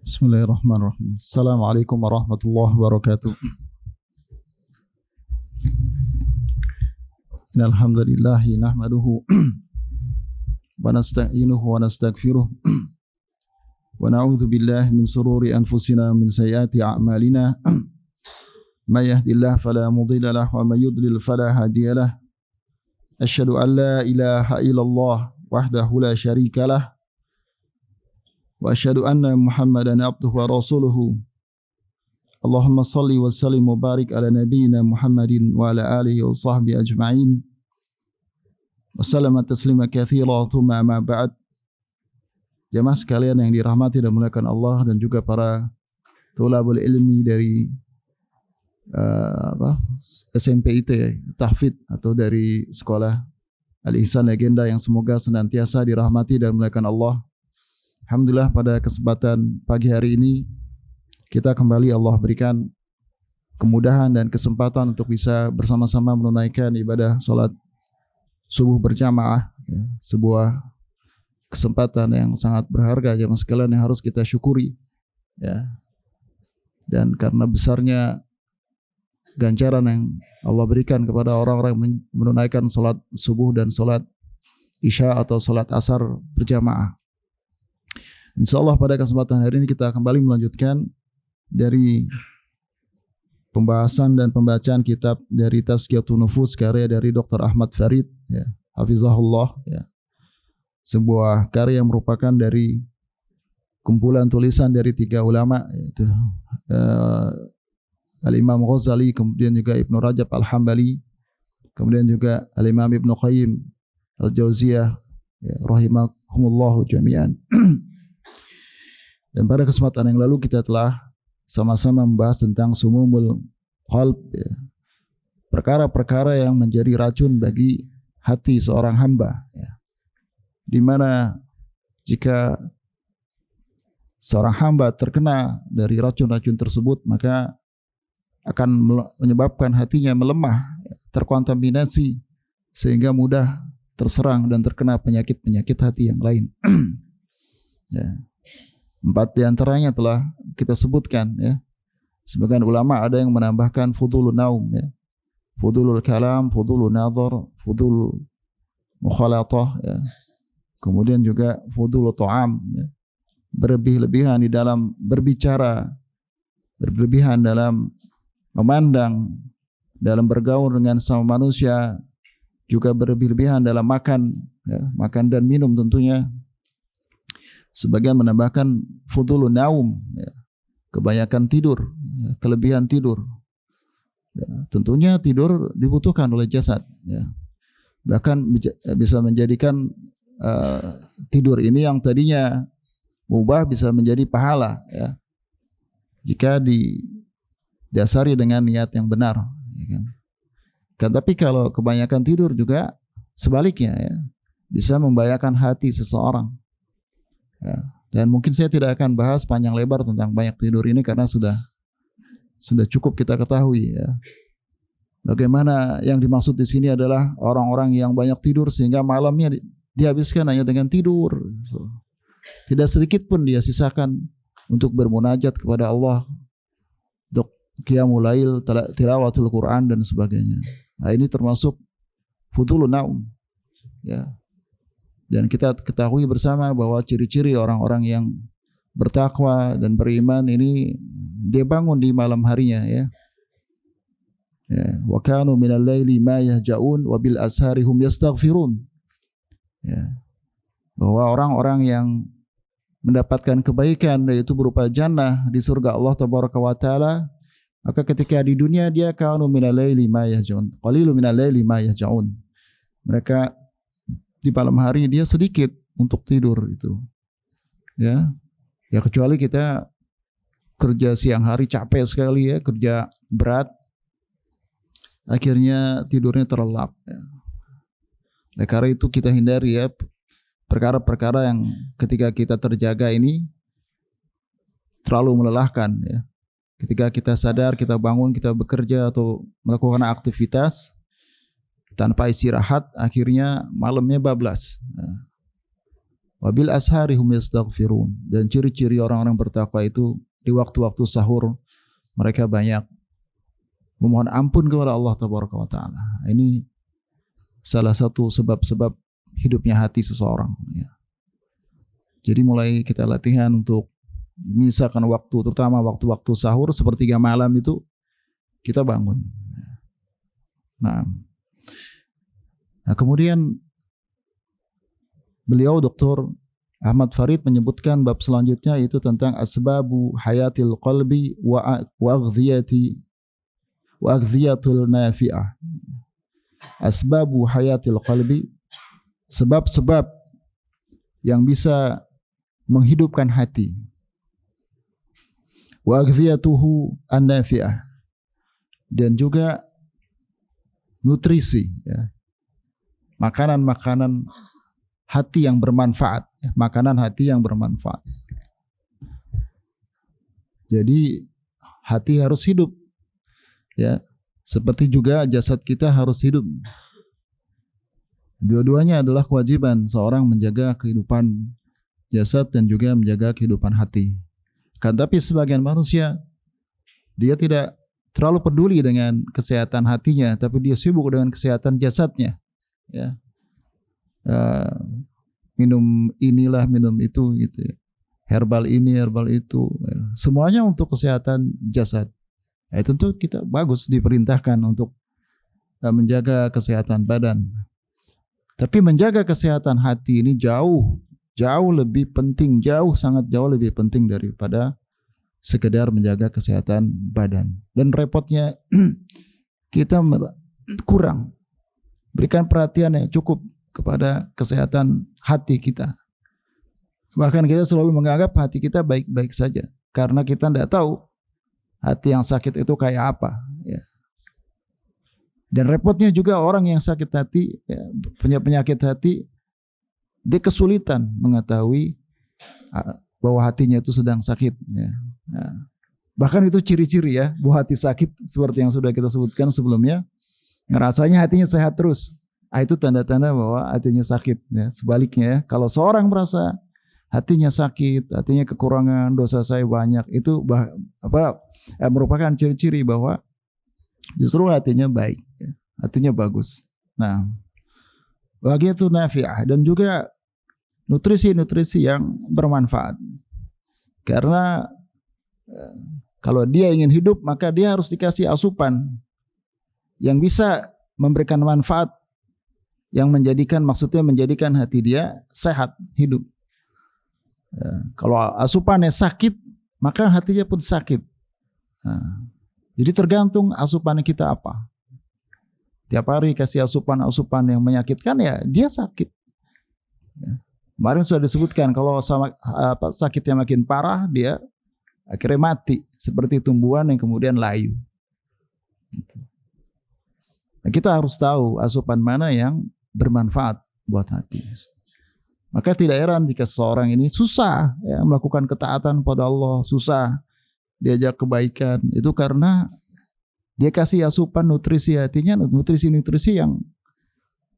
Bismillahirrahmanirrahim. Assalamualaikum warahmatullahi wabarakatuh. Innal hamdalillah nahmaduhu wa nasta'inuhu wa nastaghfiruh wa na'udzu billahi min shururi anfusina min sayyiati a'malina. May yahdihillahu fala mudilla lahu wa may yudlil fala hadiya lahu. Asyhadu an la ilaha illallah wahdahu la syarika lah. Wa asyhadu anna Muhammadan abduhu wa rasuluhu. Allahumma salli wa sallim wa barik ala nabiyyina Muhammadin wa ala alihi wa sahbihi ajma'in. Wa sallama taslima katsira thumma ma ba'd. Jamaah sekalian yang dirahmati dan dimuliakan Allah dan juga para thulabul ilmi dari SMPIT Tahfidz atau dari sekolah Al-Ihsan Legenda yang semoga senantiasa dirahmati dan dimuliakan Allah. Alhamdulillah pada kesempatan pagi hari ini kita kembali Allah berikan kemudahan dan kesempatan untuk bisa bersama-sama menunaikan ibadah salat subuh berjamaah, ya, sebuah kesempatan yang sangat berharga jemaah sekalian yang harus kita syukuri, ya. Dan karena besarnya ganjaran yang Allah berikan kepada orang-orang yang menunaikan salat subuh dan salat isya atau salat asar berjamaah. InsyaAllah pada kesempatan hari ini kita kembali melanjutkan dari pembahasan dan pembacaan kitab dari Tazkiyatun Nufus karya dari Dr. Ahmad Farid, ya, hafizahullah, ya. Sebuah karya yang merupakan dari kumpulan tulisan dari tiga ulama, yaitu Al-Imam Ghazali, kemudian juga Ibnu Rajab Al-Hambali, kemudian juga Al-Imam Ibnu Qayyim Al-Jauziyah, ya, rahimahumullahu jami'an. Dan pada kesempatan yang lalu kita telah sama-sama membahas tentang sumumul qalb, ya, perkara-perkara yang menjadi racun bagi hati seorang hamba, ya. Di mana jika seorang hamba terkena dari racun-racun tersebut maka akan menyebabkan hatinya melemah, terkontaminasi sehingga mudah terserang dan terkena penyakit-penyakit hati yang lain. Ya. 4 di antaranya telah kita sebutkan, ya. Sebagian ulama ada yang menambahkan fudulun naum, ya. Fudulul kalam, fudulun nadhar, fudul mukhalatah, ya. Kemudian juga fudulul ta'am, ya. Berlebih-lebihan di dalam berbicara, berlebihan dalam memandang, dalam bergaul dengan sama manusia, juga berlebih-lebihan dalam makan, ya, makan dan minum tentunya. Sebagian menambahkan fudulun naum, ya, kebanyakan tidur, ya, kelebihan tidur. Ya, tentunya tidur dibutuhkan oleh jasad, ya. Bahkan bisa menjadikan tidur ini yang tadinya mubah bisa menjadi pahala, ya, jika didasari dengan niat yang benar, ya kan. Tapi kalau kebanyakan tidur juga sebaliknya, ya, bisa membahayakan hati seseorang. Ya, dan mungkin saya tidak akan bahas panjang lebar tentang banyak tidur ini karena sudah cukup kita ketahui, ya. Bagaimana yang dimaksud di sini adalah orang-orang yang banyak tidur sehingga malamnya dihabiskan hanya dengan tidur. Tidak sedikit pun dia sisakan untuk bermunajat kepada Allah, untuk qiyamul lail, tilawatul Quran dan sebagainya. Nah, ini termasuk fudulun naum, ya. Dan kita ketahui bersama bahwa ciri-ciri orang-orang yang bertakwa dan beriman ini dia bangun di malam harinya, ya. Wa kanu minal laili ma yahja'un wa bil ashari hum yastaghfirun. Ya. Bahwa orang-orang yang mendapatkan kebaikan yaitu berupa jannah di surga Allah tabaraka wa taala, maka ketika di dunia dia kanu minal laili ma yahja'un, qalilun minal laili ma yahja'un. Mereka di malam hari dia sedikit untuk tidur itu, ya. Ya kecuali kita kerja siang hari capek sekali, ya, kerja berat, akhirnya tidurnya terlelap, ya. Nah, karena itu kita hindari, ya, perkara-perkara yang ketika kita terjaga ini terlalu melelahkan, ya. Ketika kita sadar, kita bangun, kita bekerja atau melakukan aktivitas tanpa istirahat, akhirnya malamnya bablas. Wabil ashari hum yastaghfirun. Dan ciri-ciri orang-orang bertakwa itu di waktu-waktu sahur mereka banyak memohon ampun kepada Allah Tabaraka wa Ta'ala. Ini salah satu sebab-sebab hidupnya hati seseorang. Ya. Jadi mulai kita latihan untuk misalkan waktu, terutama waktu-waktu sahur sepertiga malam itu kita bangun. Nah kemudian beliau Dr. Ahmad Farid menyebutkan bab selanjutnya itu tentang asbabu hayatil qalbi wa aghdhiyatul nafi'ah. Asbabu hayatil qalbi, sebab-sebab yang bisa menghidupkan hati. Wa aghdhiyatuhu an-nafi'ah, dan juga nutrisi, ya. Makanan-makanan hati yang bermanfaat, ya. Makanan hati yang bermanfaat. Jadi hati harus hidup, ya. Seperti juga jasad kita harus hidup. Dua-duanya adalah kewajiban seorang menjaga kehidupan jasad dan juga menjaga kehidupan hati. Kan tapi sebagian manusia dia tidak terlalu peduli dengan kesehatan hatinya, tapi dia sibuk dengan kesehatan jasadnya. Ya. Minum inilah, minum itu, gitu ya. Herbal ini, herbal itu, ya. Semuanya untuk kesehatan jasad. Tentu kita bagus diperintahkan untuk menjaga kesehatan badan. Tapi menjaga kesehatan hati ini jauh lebih penting, sangat jauh lebih penting daripada sekedar menjaga kesehatan badan. Dan repotnya kita kurang berikan perhatian yang cukup kepada kesehatan hati kita. Bahkan kita selalu menganggap hati kita baik-baik saja, karena kita tidak tahu hati yang sakit itu kayak apa, ya. Dan repotnya juga orang yang sakit hati, ya, punya penyakit hati, dia kesulitan mengetahui bahwa hatinya itu sedang sakit, ya. Nah, bahkan itu ciri-ciri, ya, bahwa hati sakit seperti yang sudah kita sebutkan sebelumnya. Ngerasanya hatinya sehat terus, itu tanda-tanda bahwa hatinya sakit, ya. Sebaliknya, ya, kalau seorang merasa hatinya sakit, hatinya kekurangan, dosa saya banyak, itu merupakan ciri-ciri bahwa justru hatinya baik, ya. Hatinya bagus. Nah, bahagia itu nafi'ah, dan juga nutrisi-nutrisi yang bermanfaat. Karena kalau dia ingin hidup, maka dia harus dikasih asupan yang bisa memberikan manfaat, yang maksudnya menjadikan hati dia sehat, hidup. Kalau asupannya sakit, maka hatinya pun sakit. Nah, jadi tergantung asupan kita apa. Tiap hari kasih asupan yang menyakitkan, ya dia sakit. Ya. Kemarin sudah disebutkan kalau sakitnya makin parah, dia akhirnya mati seperti tumbuhan yang kemudian layu. Nah, kita harus tahu asupan mana yang bermanfaat buat hati. Maka tidak heran jika seseorang ini susah, ya, melakukan ketaatan pada Allah, susah diajak kebaikan, itu karena dia kasih asupan nutrisi hatinya, nutrisi-nutrisi yang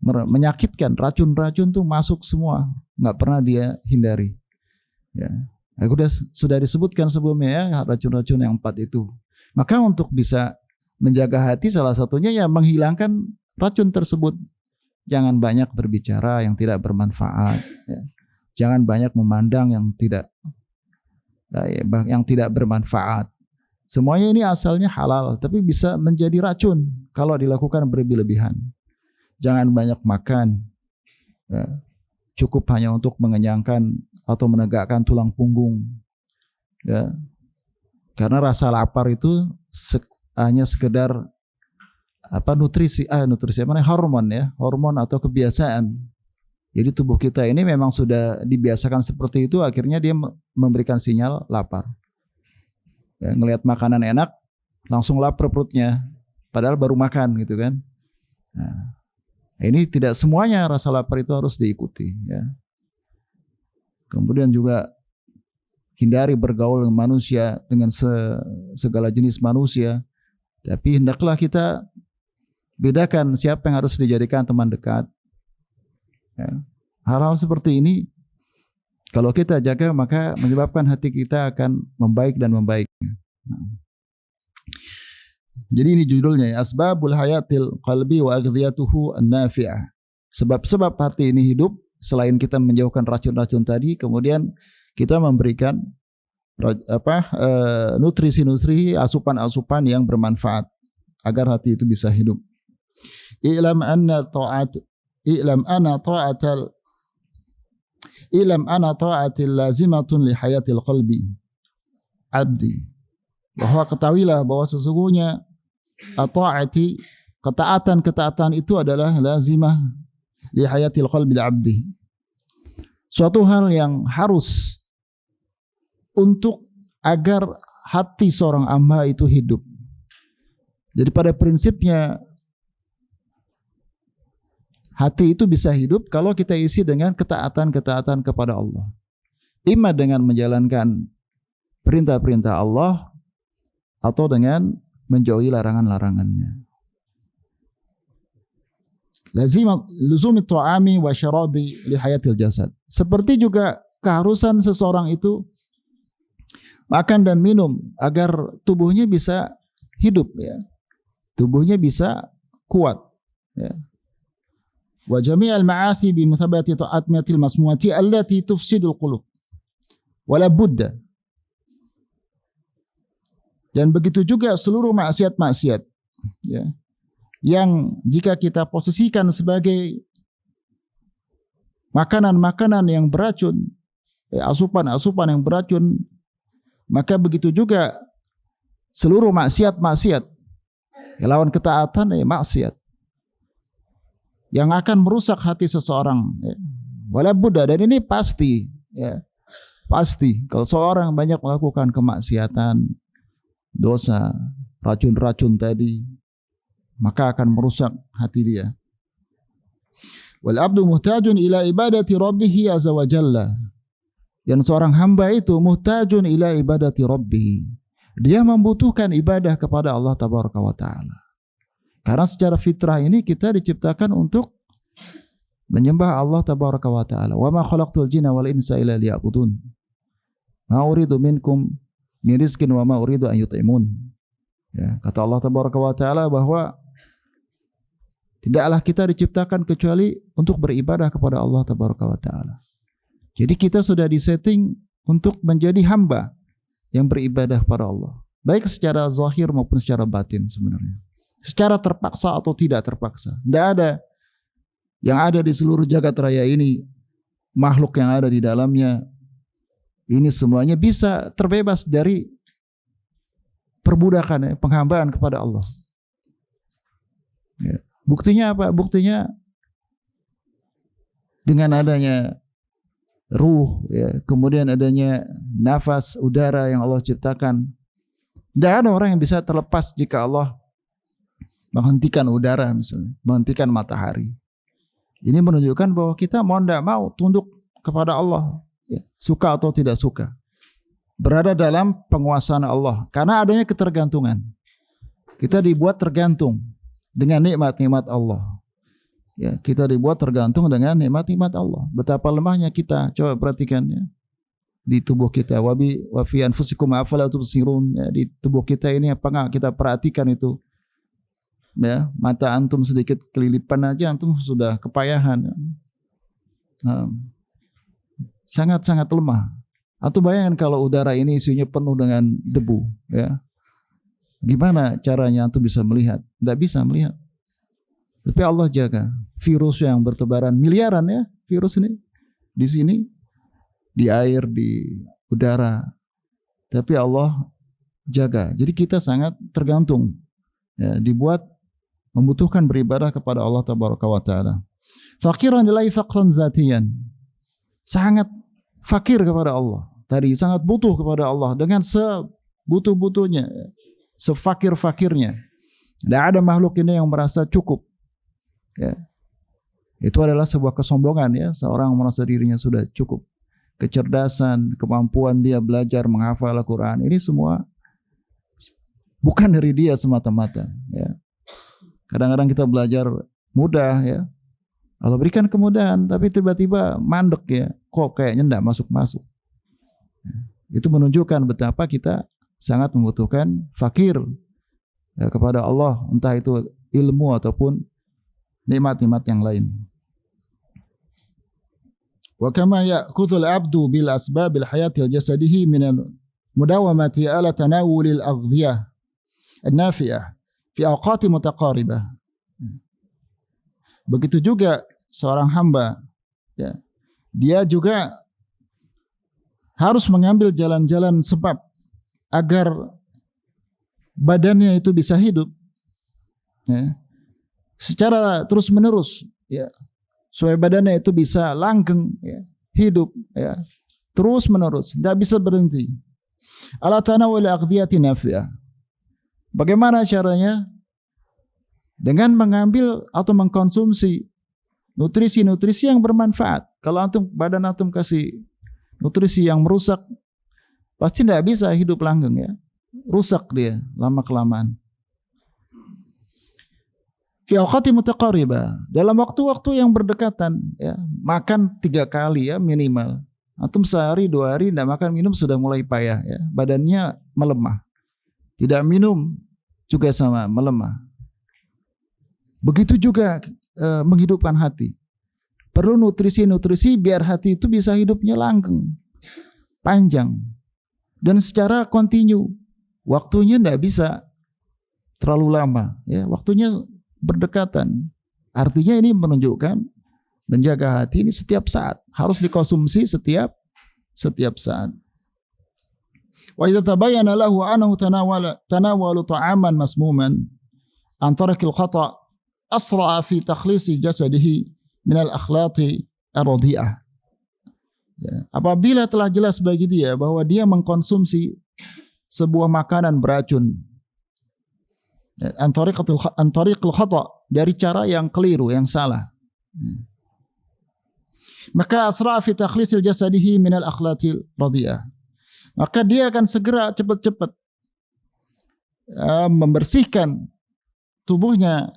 menyakitkan, racun-racun tuh masuk semua, nggak pernah dia hindari. Ya, sudah disebutkan sebelumnya, ya, racun-racun yang 4 itu. Maka untuk bisa menjaga hati, salah satunya ya menghilangkan racun tersebut. Jangan banyak berbicara yang tidak bermanfaat, ya. Jangan banyak memandang yang tidak bermanfaat. Semuanya ini asalnya halal, tapi bisa menjadi racun kalau dilakukan berlebih-lebihan. Jangan banyak makan, ya. Cukup hanya untuk mengenyangkan atau menegakkan tulang punggung, ya. Karena rasa lapar itu hanya sekedar nutrisi hormon, ya, hormon atau kebiasaan. Jadi tubuh kita ini memang sudah dibiasakan seperti itu, akhirnya dia memberikan sinyal lapar. Ya, ngelihat makanan enak langsung lapar perutnya, padahal baru makan, gitu kan. Nah, ini tidak semuanya rasa lapar itu harus diikuti, ya. Kemudian juga hindari bergaul dengan manusia, dengan segala jenis manusia. Tapi hendaklah kita bedakan siapa yang harus dijadikan teman dekat. Ya. Hal-hal seperti ini Kalau kita jaga, maka menyebabkan hati kita akan membaik dan membaik. Jadi ini judulnya, Asbabul Hayatil Qalbi wa Aghdiyatuhu An-Nafi'ah. Sebab-sebab hati ini hidup, selain kita menjauhkan racun-racun tadi, kemudian kita memberikan nutrisi-nutrisi, asupan-asupan yang bermanfaat agar hati itu bisa hidup. I'lam anna ta'atil lazimatun li hayatil qalbi abdi. Bahwa ketahuilah bahwa sesungguhnya ta'ati, ketaatan itu adalah lazimah li hayatil qalbi abdi. Suatu hal yang harus untuk agar hati seorang hamba itu hidup. Jadi pada prinsipnya hati itu bisa hidup kalau kita isi dengan ketaatan kepada Allah. Ima dengan menjalankan perintah-perintah Allah atau dengan menjauhi larangan-larangannya. Luzumi ta'ami wa syarabi li hayatil jasad. Seperti juga keharusan seseorang itu makan dan minum agar tubuhnya bisa hidup, ya. Tubuhnya bisa kuat, ya. Wa jami'al ma'asi bi muthabati ta'atmiyatil masmuati allati tufsidul qulub. Wala budda. Dan begitu juga seluruh maksiat-maksiat, ya, yang jika kita posisikan sebagai makanan-makanan yang beracun, asupan-asupan yang beracun, maka begitu juga seluruh maksiat-maksiat, lawan ketaatan, maksiat yang akan merusak hati seseorang, ya. Wala budda, dan ini pasti, ya, pasti kalau seorang banyak melakukan kemaksiatan, dosa, racun-racun tadi, maka akan merusak hati dia. Wal abdu muhtajun ila ibadati rabbih azza wa jalla. Dan seorang hamba itu muhtajun ila ibadati rabbih. Dia membutuhkan ibadah kepada Allah tabaraka wa taala. Karena secara fitrah ini kita diciptakan untuk menyembah Allah tabaraka wa taala. Wa ma khalaqtul jinna wal insa illa liya'budun. Ma uridu minkum min rizqin wa ma uridu an yut'imun. Ya, kata Allah tabaraka wa taala bahwa tidaklah kita diciptakan kecuali untuk beribadah kepada Allah tabaraka wa taala. Jadi kita sudah disetting untuk menjadi hamba yang beribadah kepada Allah, baik secara zahir maupun secara batin sebenarnya. Secara terpaksa atau tidak terpaksa. Tidak ada yang ada di seluruh jagat raya ini, makhluk yang ada di dalamnya, ini semuanya bisa terbebas dari perbudakan, penghambaan kepada Allah. Ya. Buktinya apa? Buktinya dengan adanya ruh, ya, kemudian adanya nafas, udara yang Allah ciptakan. Tidak ada orang yang bisa terlepas jika Allah menghentikan udara, misalnya, menghentikan matahari. Ini menunjukkan bahwa kita mau tidak mau tunduk kepada Allah, ya, suka atau tidak suka, berada dalam penguasaan Allah. Karena adanya ketergantungan, kita dibuat tergantung dengan nikmat-nikmat Allah. Ya, kita dibuat tergantung dengan nikmat-nikmat Allah. Betapa lemahnya kita, coba perhatikan, ya, di tubuh kita. Wa fi anfusikum afala tubsirun. Ya, di tubuh kita ini apa enggak kita perhatikan itu? Ya, mata antum sedikit kelilipan aja antum sudah kepayahan. Ya. Sangat-sangat lemah. Atau bayangkan kalau udara ini isinya penuh dengan debu, ya. Gimana caranya antum bisa melihat? Tidak bisa melihat. Tapi Allah jaga. Virus yang bertebaran miliaran, ya, virus ini di sini, di air, di udara. Tapi Allah jaga. Jadi kita sangat tergantung, ya, dibuat membutuhkan beribadah kepada Allah tabaraka wa taala. Faqiran ilaihi faqran zatiyan. Sangat fakir kepada Allah. Tadi sangat butuh kepada Allah dengan sebutuh-butuhnya, sefakir-fakirnya. Tidak ada makhluk ini yang merasa cukup. Ya. Itu adalah sebuah kesombongan, ya, seorang merasa dirinya sudah cukup. Kecerdasan, kemampuan dia belajar menghafal Al-Quran, ini semua bukan dari dia semata-mata, ya. Kadang-kadang kita belajar mudah, ya, Allah berikan kemudahan, tapi tiba-tiba mandek ya, kok kayaknya tidak masuk-masuk. Itu menunjukkan betapa kita sangat membutuhkan fakir ya, kepada Allah, entah itu ilmu ataupun nikmat-nikmat yang lain. Wa kama ya'khudhu al-'abdu bil asbabil hayatil jasadihi min mudawamati ala tanawulil aghdhiyah an-nafi'ah fi awqati mutaqaribah. Begitu juga seorang hamba ya, dia juga harus mengambil jalan-jalan sebab agar badannya itu bisa hidup ya, secara terus-menerus ya, supaya badannya itu bisa langgeng ya, hidup ya, terus-menerus, tidak bisa berhenti. Ala tanawul aghdhiyati nafi'ah. Bagaimana caranya? Dengan mengambil atau mengkonsumsi nutrisi-nutrisi yang bermanfaat. Kalau badan antum kasih nutrisi yang merusak, pasti tidak bisa hidup langgeng ya. Rusak dia lama-kelamaan. Fi awqati mutaqaribah, dalam waktu-waktu yang berdekatan ya, makan 3 kali ya minimal. Antum sehari 2 hari tidak makan minum sudah mulai payah ya, badannya melemah. Tidak minum juga sama melemah. Begitu juga menghidupkan hati. Perlu nutrisi-nutrisi biar hati itu bisa hidupnya langgeng, panjang, dan secara kontinu. Waktunya tidak bisa terlalu lama, ya. Waktunya berdekatan. Artinya ini menunjukkan menjaga hati ini setiap saat, harus dikonsumsi setiap saat. Wa idza tabayyana lahu annahu tanawalu ta'aman masmuman an tarakil khata' asra'a fi takhlisi jasadihi min al-akhlaqi ar-radhi'ah. Ya, apabila telah jelas bagi dia bahwa dia mengkonsumsi sebuah makanan beracun, an tariqil khata', dari cara yang keliru, yang salah, maka asra'a fi takhlisil jasadihi min al-akhlaqi ar-radhi'ah, maka dia akan segera cepat-cepat membersihkan tubuhnya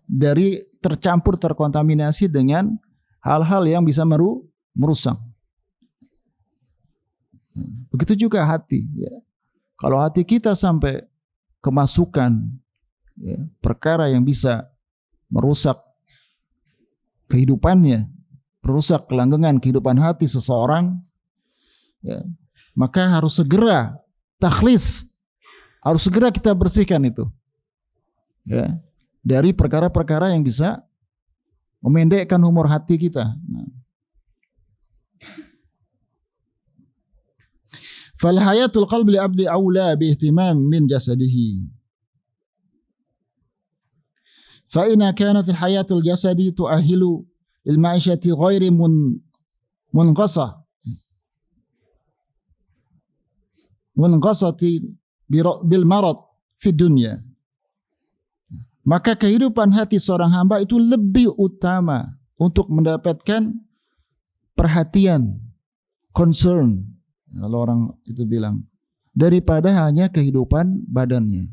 dari terkontaminasi dengan hal-hal yang bisa merusak. Begitu juga hati ya. Kalau hati kita sampai kemasukan ya, perkara yang bisa merusak kehidupannya, merusak kelanggengan kehidupan hati seseorang ya, maka harus segera takhlis, harus segera kita bersihkan itu ya, dari perkara-perkara yang bisa memendekkan umur hati kita. Fal hayatul qalbi li abdi aula bi ihtimam min jasadihi. Fa inna kanat al hayatul jasadi tuahilu il ma'ishati ghairi munqasah munqasati bil marad fi dunya. Maka kehidupan hati seorang hamba itu lebih utama untuk mendapatkan perhatian, concern, kalau orang itu bilang, daripada hanya kehidupan badannya.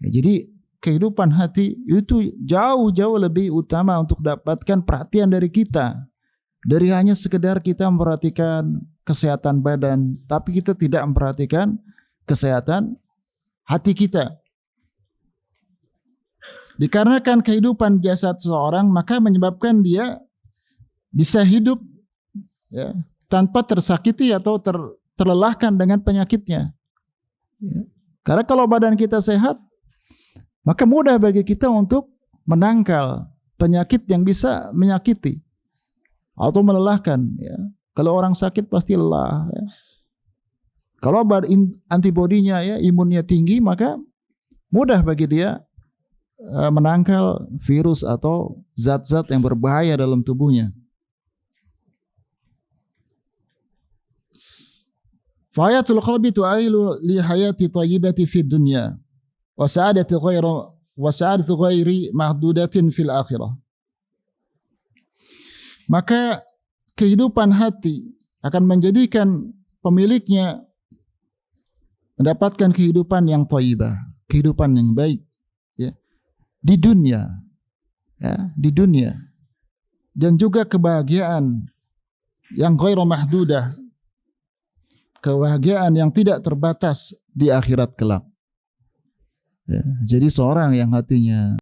Ya, jadi kehidupan hati itu jauh-jauh lebih utama untuk dapatkan perhatian dari kita, dari hanya sekedar kita memperhatikan kesehatan badan, tapi kita tidak memperhatikan kesehatan hati kita. Dikarenakan kehidupan jasad seseorang, maka menyebabkan dia bisa hidup ya, tanpa tersakiti atau terlelahkan dengan penyakitnya ya. Karena kalau badan kita sehat, maka mudah bagi kita untuk menangkal penyakit yang bisa menyakiti atau melelahkan ya. Kalau orang sakit pasti lelah ya. Kalau antibodinya ya, imunnya tinggi, maka mudah bagi dia menangkal virus atau zat-zat yang berbahaya dalam tubuhnya. Fayatul qalbi tu'ailu li hayati thayyibati fid dunya wa sa'adati ghairi mahdudatin fil akhirah. Maka kehidupan hati akan menjadikan pemiliknya mendapatkan kehidupan yang thayyibah, kehidupan yang baik ya. Di dunia ya, di dunia dan juga kebahagiaan yang ghairu mahdudah, kebahagiaan yang tidak terbatas di akhirat kelak. Ya, jadi seorang yang hatinya